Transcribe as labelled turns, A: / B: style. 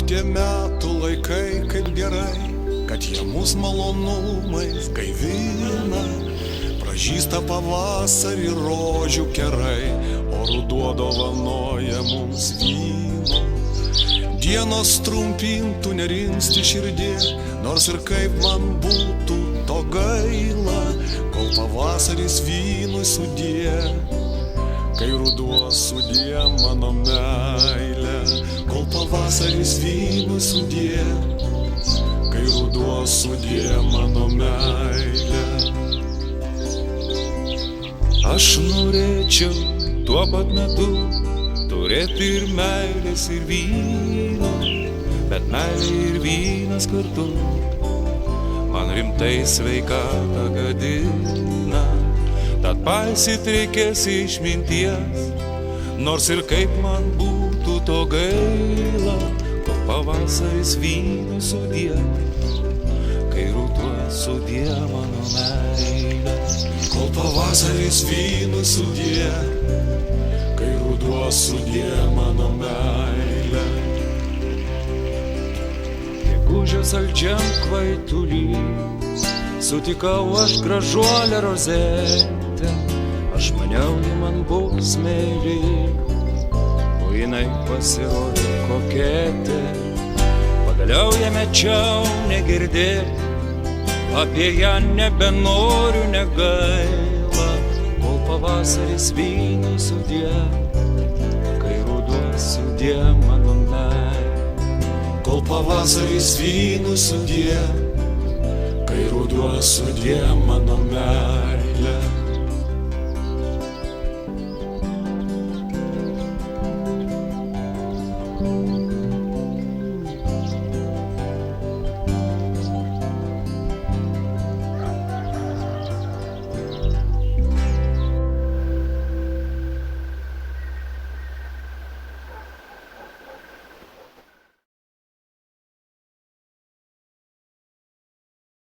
A: tie metų laikai, kaip gerai, kad jie mus malonumais gaivina. Pražysta pavasarį rožių kerai, o ruduo dovanoja mums vyno. Dienos trumpintų nerimsti širdė, nors ir kaip man būtų to gaila, kol pavasaris vynui sudie, kai ruduo sudie mano meilė. Kol pavasaris vynui sudie, kai ruduo sudie mano meilė.
B: Aš norėčiau tuo pat metu turėti ir meilės, ir vyno, bet meilė ir vynas kartu man rimtai sveikatą gadina. Tad paisyt reikės išminties, nors ir kaip man būtų to gaila, kol pavasaris vynui sudie, kai ruduo sudie mano meilė.
A: Kol pavasaris vynui sudie, kai ruduo sudie mano meilė.
B: Gegužės saldžiam kvaituly sutikau aš gražuolę rozetę. Aš maniau, ji man bus meili, o jinai pasirodė koketė. Pagaliau ją mečiau negirdėti, apie ją nebenoriu negaila, kol pavasaris vynui sudie, kai ruduo sudie mano meilė.
A: Kol pavasaris vynui sudie, kai ruduo sudie mano meilė.